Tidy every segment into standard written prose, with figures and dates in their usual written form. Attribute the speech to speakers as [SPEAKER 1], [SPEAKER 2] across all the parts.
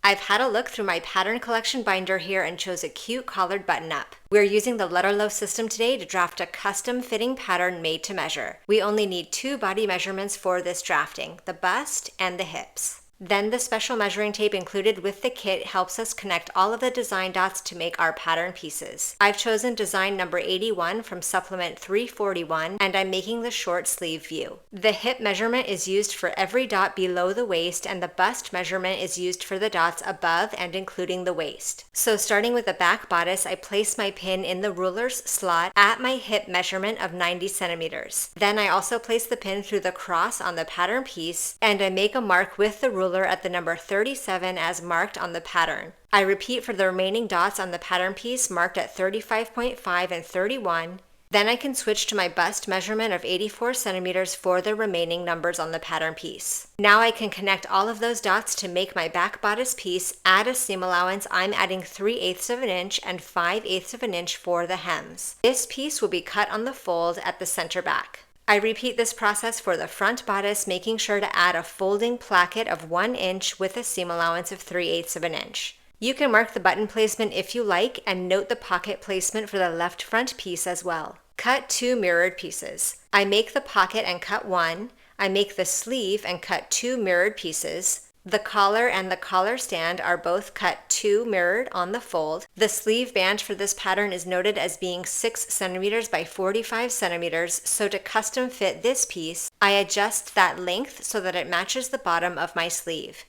[SPEAKER 1] I've had a look through my pattern collection binder here and chose a cute collared button-up. We're using the Lutterloh system today to draft a custom fitting pattern made to measure. We only need 2 body measurements for this drafting, the bust and the hips. Then the special measuring tape included with the kit helps us connect all of the design dots to make our pattern pieces. I've chosen design number 81 from supplement 341, and I'm making the short sleeve view. The hip measurement is used for every dot below the waist, and the bust measurement is used for the dots above and including the waist. So starting with the back bodice, I place my pin in the ruler's slot at my hip measurement of 90 centimeters. Then I also place the pin through the cross on the pattern piece, and I make a mark with the ruler at the number 37 as marked on the pattern. I repeat for the remaining dots on the pattern piece marked at 35.5 and 31. Then I can switch to my bust measurement of 84 centimeters for the remaining numbers on the pattern piece. Now I can connect all of those dots to make my back bodice piece. Add a seam allowance. I'm adding 3/8 of an inch and 5/8 of an inch for the hems. This piece will be cut on the fold at the center back. I repeat this process for the front bodice, making sure to add a folding placket of 1 inch with a seam allowance of 3/8 of an inch. You can mark the button placement if you like and note the pocket placement for the left front piece as well. Cut 2 mirrored pieces. I make the pocket and cut 1. I make the sleeve and cut 2 mirrored pieces. The collar and the collar stand are both cut 2 mirrored on the fold. The sleeve band for this pattern is noted as being 6 centimeters by 45 centimeters, so to custom fit this piece, I adjust that length so that it matches the bottom of my sleeve.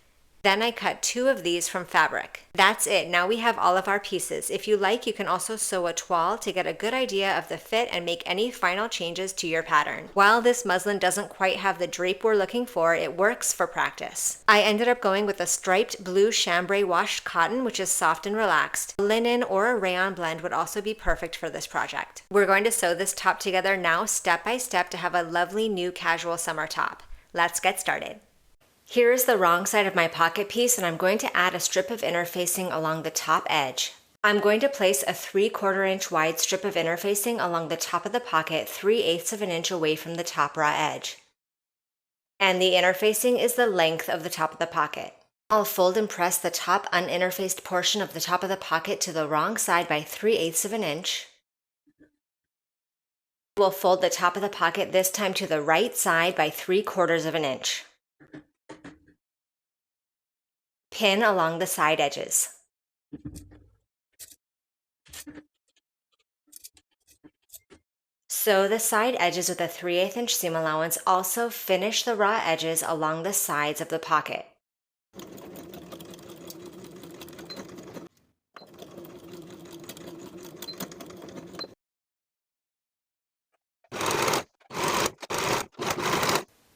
[SPEAKER 1] Then I cut 2 of these from fabric. That's it. Now we have all of our pieces. If you like, you can also sew a toile to get a good idea of the fit and make any final changes to your pattern. While this muslin doesn't quite have the drape we're looking for, it works for practice. I ended up going with a striped blue chambray washed cotton, which is soft and relaxed. Linen or a rayon blend would also be perfect for this project. We're going to sew this top together now step by step to have a lovely new casual summer top. Let's get started. Here is the wrong side of my pocket piece, and I'm going to add a strip of interfacing along the top edge. I'm going to place a 3/4 inch wide strip of interfacing along the top of the pocket 3/8 of an inch away from the top raw edge. And the interfacing is the length of the top of the pocket. I'll fold and press the top uninterfaced portion of the top of the pocket to the wrong side by 3/8 of an inch. We'll fold the top of the pocket this time to the right side by 3/4 of an inch. Pin along the side edges. Sew the side edges with a 3/8 inch seam allowance. Also finish the raw edges along the sides of the pocket.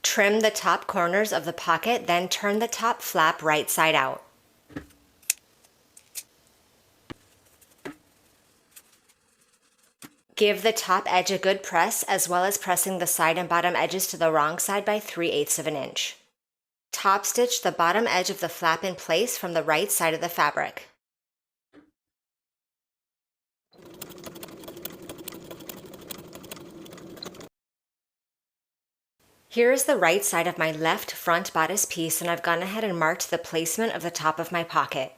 [SPEAKER 1] Trim the top corners of the pocket, then turn the top flap right side out. Give the top edge a good press, as well as pressing the side and bottom edges to the wrong side by 3/8 of an inch. Top stitch the bottom edge of the flap in place from the right side of the fabric. Here is the right side of my left front bodice piece, and I've gone ahead and marked the placement of the top of my pocket.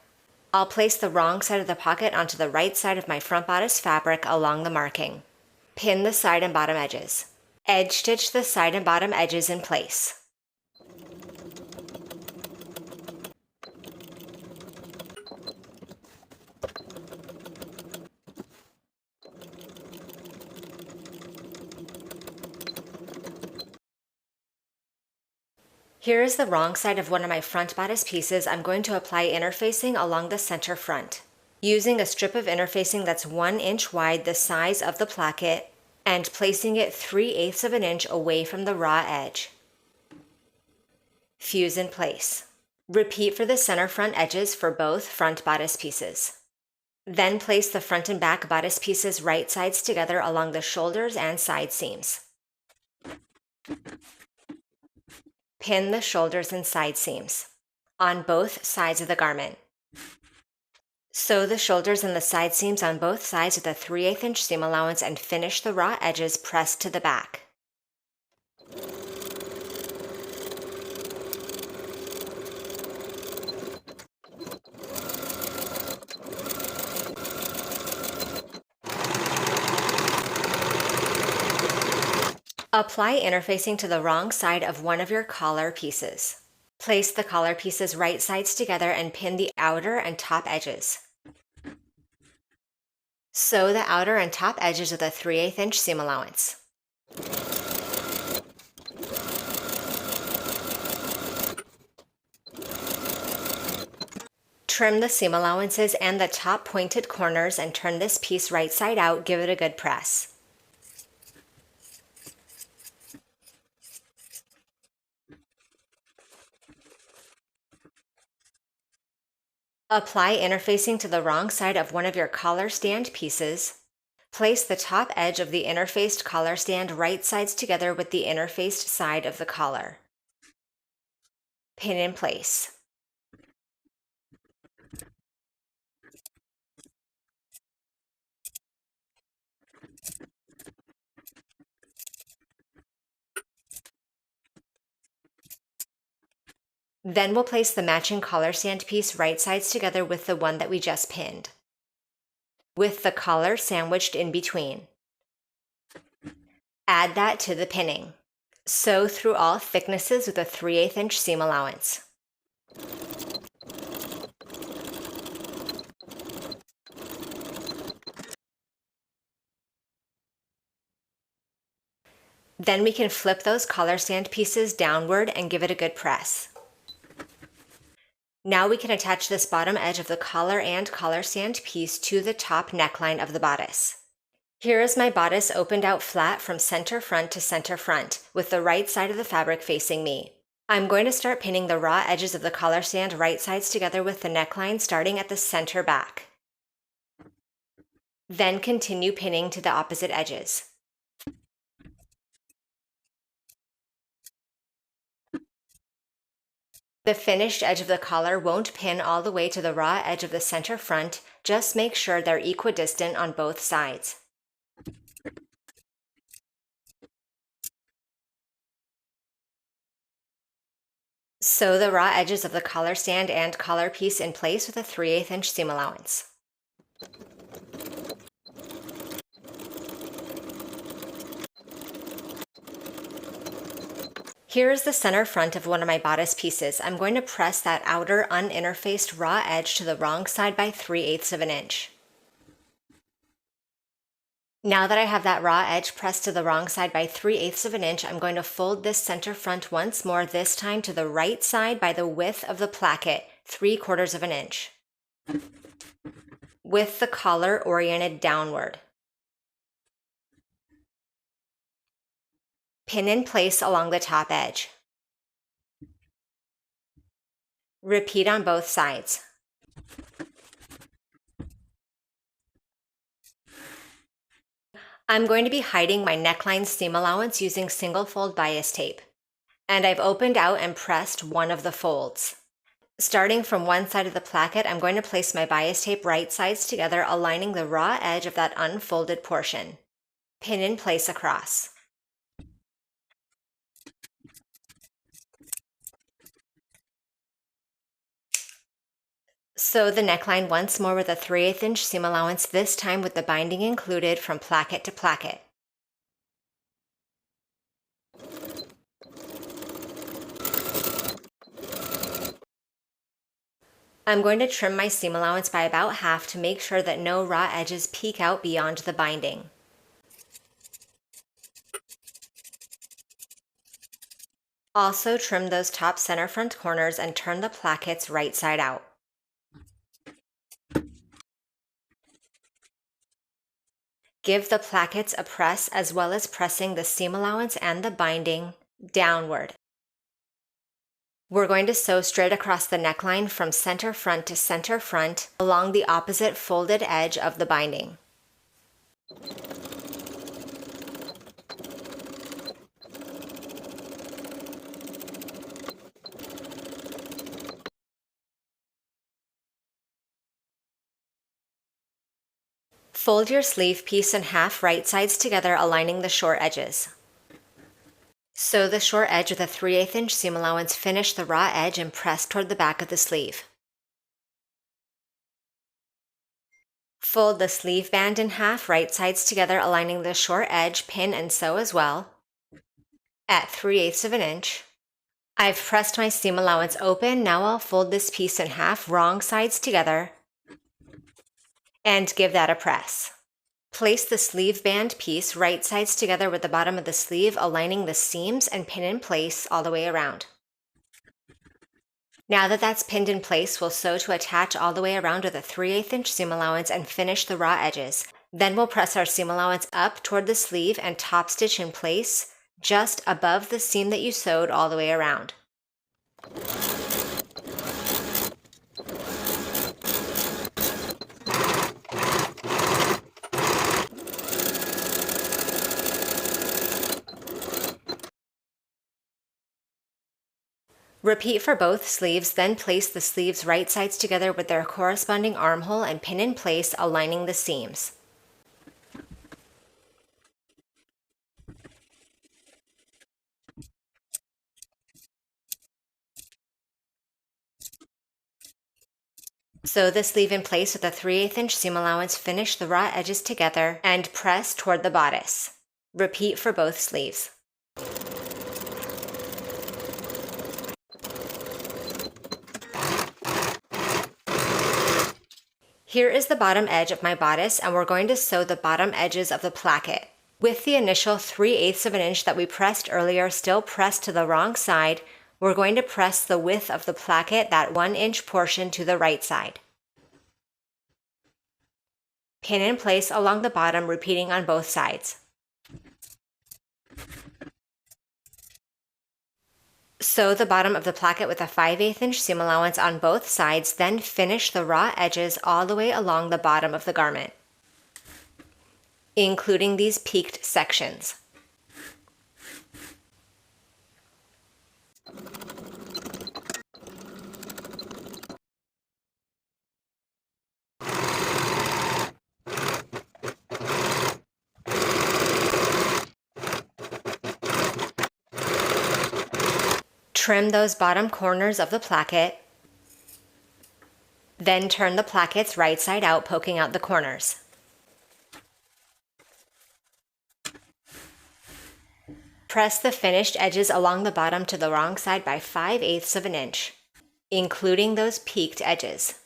[SPEAKER 1] I'll place the wrong side of the pocket onto the right side of my front bodice fabric along the marking. Pin the side and bottom edges. Edge stitch the side and bottom edges in place. Here is the wrong side of one of my front bodice pieces. I'm going to apply interfacing along the center front, using a strip of interfacing that's 1 inch wide, the size of the placket, and placing it 3/8 of an inch away from the raw edge. Fuse in place. Repeat for the center front edges for both front bodice pieces. Then place the front and back bodice pieces right sides together along the shoulders and side seams. Pin the shoulders and side seams on both sides of the garment. Sew the shoulders and the side seams on both sides with a 3/8 inch seam allowance and finish the raw edges pressed to the back. Apply interfacing to the wrong side of one of your collar pieces. Place the collar pieces right sides together and pin the outer and top edges. Sew the outer and top edges with a 3/8 inch seam allowance. Trim the seam allowances and the top pointed corners and turn this piece right side out. Give it a good press. Apply interfacing to the wrong side of one of your collar stand pieces. Place the top edge of the interfaced collar stand right sides together with the interfaced side of the collar. Pin in place. Then we'll place the matching collar stand piece right sides together with the one that we just pinned, with the collar sandwiched in between. Add that to the pinning. Sew through all thicknesses with a 3/8 inch seam allowance. Then we can flip those collar stand pieces downward and give it a good press. Now we can attach this bottom edge of the collar and collar stand piece to the top neckline of the bodice. Here is my bodice opened out flat from center front to center front, with the right side of the fabric facing me. I'm going to start pinning the raw edges of the collar stand right sides together with the neckline starting at the center back. Then continue pinning to the opposite edges. The finished edge of the collar won't pin all the way to the raw edge of the center front, just make sure they're equidistant on both sides. Sew the raw edges of the collar stand and collar piece in place with a 3/8 inch seam allowance. Here is the center front of one of my bodice pieces. I'm going to press that outer uninterfaced raw edge to the wrong side by 3/8 of an inch. Now that I have that raw edge pressed to the wrong side by 3/8 of an inch, I'm going to fold this center front once more, this time to the right side by the width of the placket, 3/4 of an inch, with the collar oriented downward. Pin in place along the top edge. Repeat on both sides. I'm going to be hiding my neckline seam allowance using single fold bias tape, and I've opened out and pressed one of the folds. Starting from one side of the placket, I'm going to place my bias tape right sides together, aligning the raw edge of that unfolded portion. Pin in place across. Sew the neckline once more with a 3/8 inch seam allowance, this time with the binding included from placket to placket. I'm going to trim my seam allowance by about half to make sure that no raw edges peek out beyond the binding. Also trim those top center front corners and turn the plackets right side out. Give the plackets a press as well as pressing the seam allowance and the binding downward. We're going to sew straight across the neckline from center front to center front along the opposite folded edge of the binding. Fold your sleeve piece in half right sides together, aligning the short edges. Sew the short edge with a 3/8 inch seam allowance, finish the raw edge and press toward the back of the sleeve. Fold the sleeve band in half right sides together, aligning the short edge, pin and sew as well. at 3/8 of an inch. I've pressed my seam allowance open. Now I'll fold this piece in half, wrong sides together, and give that a press. Place the sleeve band piece right sides together with the bottom of the sleeve, aligning the seams, and pin in place all the way around. Now that that's pinned in place, we'll sew to attach all the way around with a 3/8 inch seam allowance and finish the raw edges. Then we'll press our seam allowance up toward the sleeve and top stitch in place just above the seam that you sewed all the way around. Repeat for both sleeves, then place the sleeves right sides together with their corresponding armhole and pin in place, aligning the seams. Sew the sleeve in place with a 3/8 inch seam allowance, finish the raw edges together, and press toward the bodice. Repeat for both sleeves. Here is the bottom edge of my bodice, and we're going to sew the bottom edges of the placket. With the initial 3/8 of an inch that we pressed earlier still pressed to the wrong side, we're going to press the width of the placket, that 1 inch portion, to the right side. Pin in place along the bottom, repeating on both sides. Sew the bottom of the placket with a 5/8 inch seam allowance on both sides, then finish the raw edges all the way along the bottom of the garment, including these peaked sections. Trim those bottom corners of the placket, then turn the plackets right side out, poking out the corners. Press the finished edges along the bottom to the wrong side by 5/8 of an inch, including those peaked edges.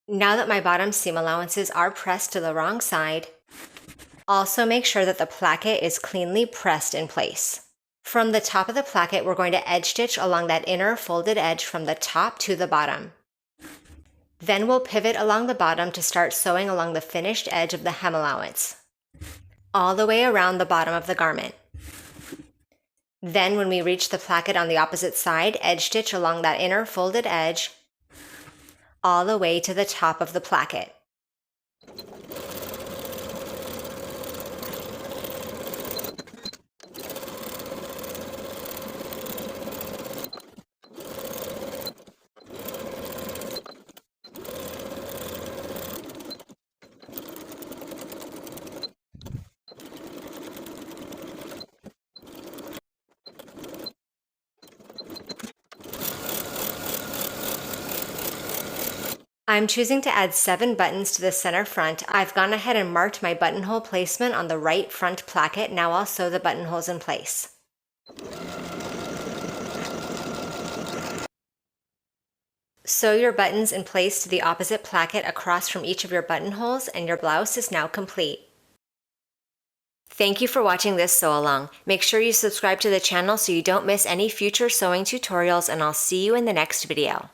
[SPEAKER 1] Now that my bottom seam allowances are pressed to the wrong side, also make sure that the placket is cleanly pressed in place. From the top of the placket, we're going to edge stitch along that inner folded edge from the top to the bottom. Then we'll pivot along the bottom to start sewing along the finished edge of the hem allowance, all the way around the bottom of the garment. Then when we reach the placket on the opposite side, edge stitch along that inner folded edge, all the way to the top of the placket. I'm choosing to add 7 buttons to the center front. I've gone ahead and marked my buttonhole placement on the right front placket. Now I'll sew the buttonholes in place. Sew your buttons in place to the opposite placket across from each of your buttonholes, and your blouse is now complete. Thank you for watching this sew along. Make sure you subscribe to the channel so you don't miss any future sewing tutorials, and I'll see you in the next video.